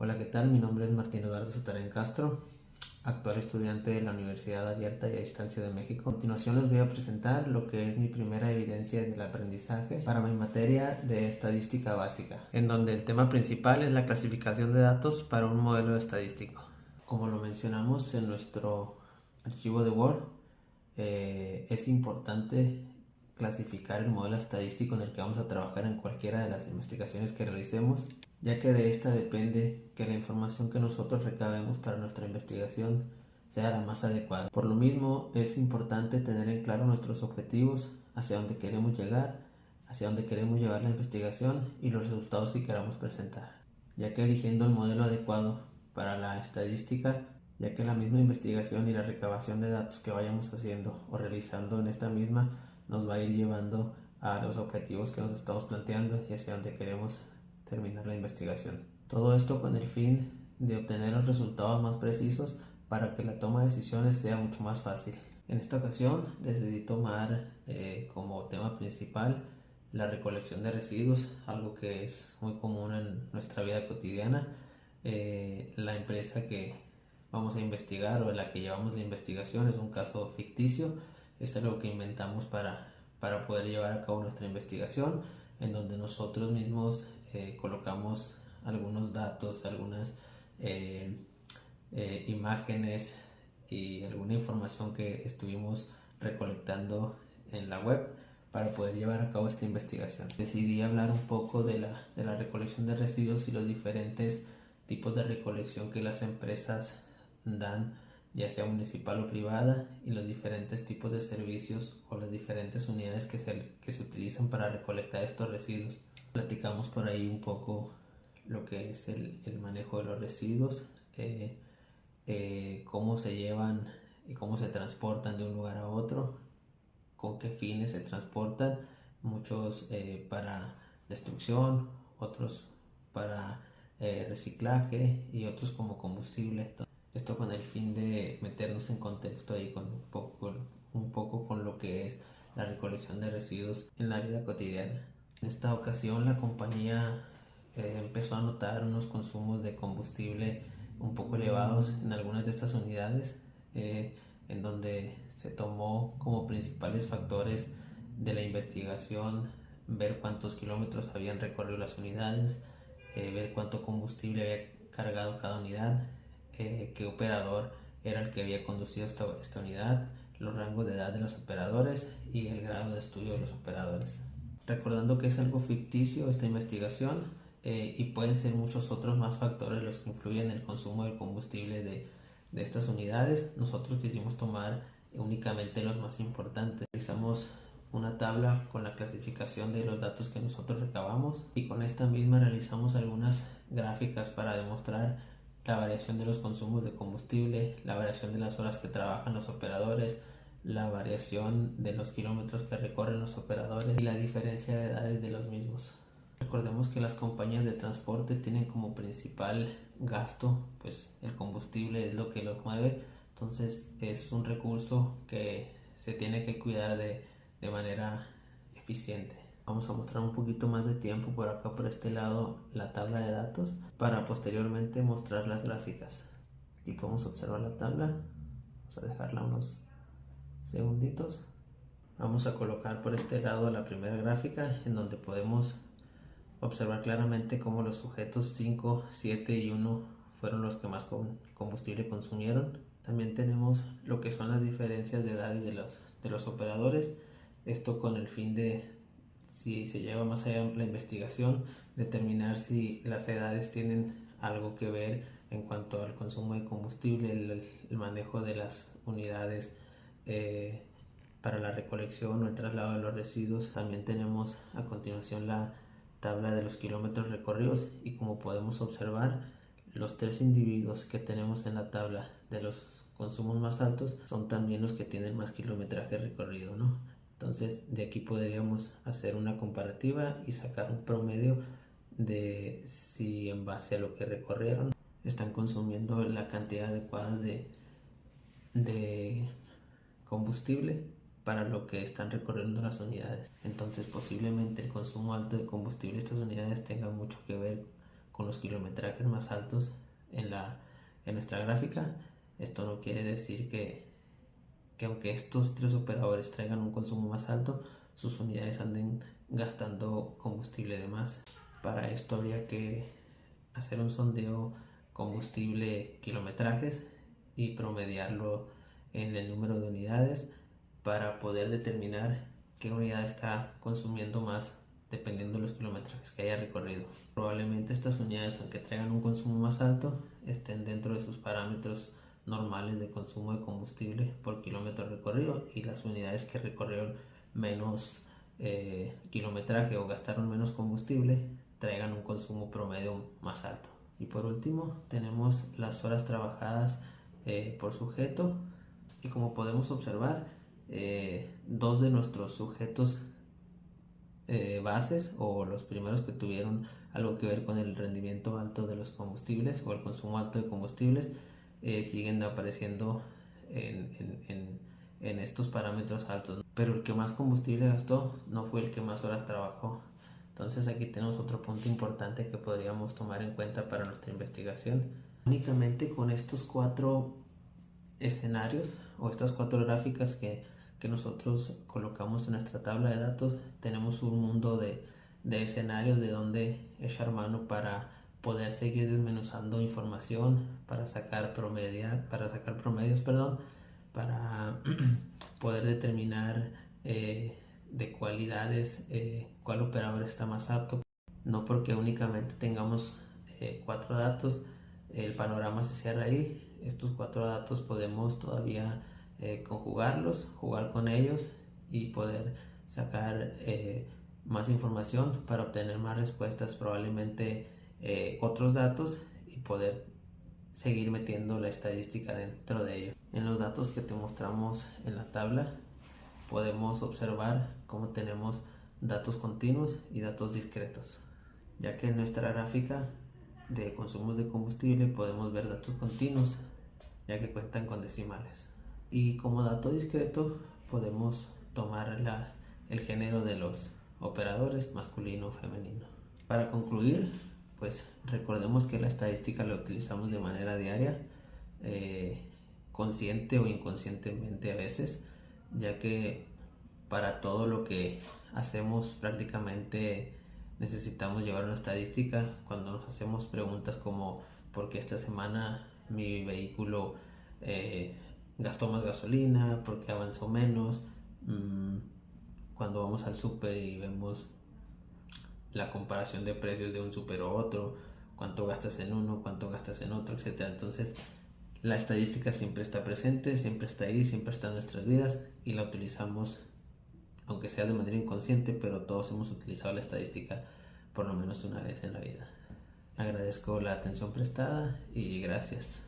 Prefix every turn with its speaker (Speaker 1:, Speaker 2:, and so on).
Speaker 1: Hola, ¿qué tal? Mi nombre es Martín Eduardo Sotarén Castro, actual estudiante de la Universidad Abierta y a Distancia de México. A continuación les voy a presentar lo que es mi primera evidencia del aprendizaje para mi materia de estadística básica, en donde el tema principal es la clasificación de datos para un modelo estadístico. Como lo mencionamos en nuestro archivo de Word, es importante clasificar el modelo estadístico en el que vamos a trabajar en cualquiera de las investigaciones que realicemos, ya que de esta depende que la información que nosotros recabemos para nuestra investigación sea la más adecuada. Por lo mismo, es importante tener en claro nuestros objetivos, hacia dónde queremos llegar, hacia dónde queremos llevar la investigación y los resultados que queramos presentar, ya que eligiendo el modelo adecuado para la estadística, ya que la misma investigación y la recabación de datos que vayamos haciendo o realizando en esta misma nos va a ir llevando a los objetivos que nos estamos planteando y hacia donde queremos terminar la investigación. Todo esto con el fin de obtener los resultados más precisos para que la toma de decisiones sea mucho más fácil. En esta ocasión decidí tomar como tema principal la recolección de residuos, algo que es muy común en nuestra vida cotidiana. La empresa que vamos a investigar o en la que llevamos la investigación es un caso ficticio, es algo que inventamos para poder llevar a cabo nuestra investigación, en donde nosotros mismos colocamos algunos datos, algunas imágenes y alguna información que estuvimos recolectando en la web para poder llevar a cabo esta investigación. Decidí hablar un poco de la recolección de residuos y los diferentes tipos de recolección que las empresas dan, ya sea municipal o privada, y los diferentes tipos de servicios o las diferentes unidades que se utilizan para recolectar estos residuos. Platicamos por ahí un poco lo que es el manejo de los residuos, cómo se llevan y cómo se transportan de un lugar a otro, con qué fines se transportan, muchos para destrucción, otros para reciclaje y otros como combustible. Esto con el fin de meternos en contexto ahí con un poco con lo que es la recolección de residuos en la vida cotidiana. En esta ocasión la compañía empezó a notar unos consumos de combustible un poco elevados en algunas de estas unidades, en donde se tomó como principales factores de la investigación ver cuántos kilómetros habían recorrido las unidades, ver cuánto combustible había cargado cada unidad, qué operador era el que había conducido esta unidad, los rangos de edad de los operadores y el grado de estudio de los operadores. Recordando que es algo ficticio esta investigación, y pueden ser muchos otros más factores los que influyen en el consumo de combustible de estas unidades, nosotros quisimos tomar únicamente los más importantes. Realizamos una tabla con la clasificación de los datos que nosotros recabamos y con esta misma realizamos algunas gráficas para demostrar la variación de los consumos de combustible, la variación de las horas que trabajan los operadores, la variación de los kilómetros que recorren los operadores y la diferencia de edades de los mismos. Recordemos que las compañías de transporte tienen como principal gasto pues el combustible, es lo que los mueve, entonces es un recurso que se tiene que cuidar de manera eficiente. Vamos a mostrar un poquito más de tiempo por acá, por este lado, la tabla de datos para posteriormente mostrar las gráficas. Aquí podemos observar la tabla, vamos a dejarla unos segunditos. Vamos a colocar por este lado la primera gráfica, en donde podemos observar claramente cómo los sujetos 5, 7 y 1 fueron los que más combustible consumieron. También tenemos lo que son las diferencias de edades de los operadores, esto con el fin de, si se lleva más allá la investigación, determinar si las edades tienen algo que ver en cuanto al consumo de combustible, el manejo de las unidades para la recolección o el traslado de los residuos. También tenemos a continuación la tabla de los kilómetros recorridos y como podemos observar, los tres individuos que tenemos en la tabla de los consumos más altos son también los que tienen más kilometraje recorrido, ¿no? Entonces de aquí podríamos hacer una comparativa y sacar un promedio de si en base a lo que recorrieron están consumiendo la cantidad adecuada de combustible para lo que están recorriendo las unidades. Entonces posiblemente el consumo alto de combustible de estas unidades tenga mucho que ver con los kilometrajes más altos en nuestra gráfica. Esto no quiere decir que aunque estos tres operadores traigan un consumo más alto, sus unidades anden gastando combustible de más. Para esto habría que hacer un sondeo combustible kilometrajes y promediarlo en el número de unidades para poder determinar qué unidad está consumiendo más dependiendo de los kilometrajes que haya recorrido. Probablemente estas unidades, aunque traigan un consumo más alto, estén dentro de sus parámetros normales de consumo de combustible por kilómetro recorrido, y las unidades que recorrieron menos kilometraje o gastaron menos combustible traigan un consumo promedio más alto. Y por último tenemos las horas trabajadas por sujeto, y como podemos observar, dos de nuestros sujetos bases, o los primeros que tuvieron algo que ver con el rendimiento alto de los combustibles o el consumo alto de combustibles, siguen apareciendo en estos parámetros altos, ¿no? Pero el que más combustible gastó no fue el que más horas trabajó. Entonces aquí tenemos otro punto importante que podríamos tomar en cuenta para nuestra investigación. Únicamente con estos 4 escenarios o estas 4 gráficas que nosotros colocamos en nuestra tabla de datos, tenemos un mundo de escenarios de donde echar mano para poder seguir desmenuzando información, para sacar promedios, para poder determinar de cualidades cuál operador está más apto. No porque únicamente tengamos 4 datos, el panorama se cierra ahí. Estos 4 datos podemos todavía conjugarlos, jugar con ellos y poder sacar más información para obtener más respuestas, probablemente otros datos, y poder seguir metiendo la estadística dentro de ellos. En los datos que te mostramos en la tabla podemos observar cómo tenemos datos continuos y datos discretos, ya que en nuestra gráfica de consumos de combustible podemos ver datos continuos, ya que cuentan con decimales, y como dato discreto podemos tomar el género de los operadores, masculino o femenino. Para concluir, pues recordemos que la estadística la utilizamos de manera diaria, consciente o inconscientemente a veces, ya que para todo lo que hacemos prácticamente necesitamos llevar una estadística. Cuando nos hacemos preguntas como ¿por qué esta semana mi vehículo gastó más gasolina? ¿Por qué avanzó menos? Cuando vamos al súper y vemos la comparación de precios de un súper o otro, cuánto gastas en uno, cuánto gastas en otro, etc. Entonces la estadística siempre está presente, siempre está ahí, siempre está en nuestras vidas, y la utilizamos, aunque sea de manera inconsciente, pero todos hemos utilizado la estadística por lo menos una vez en la vida. Agradezco la atención prestada y gracias.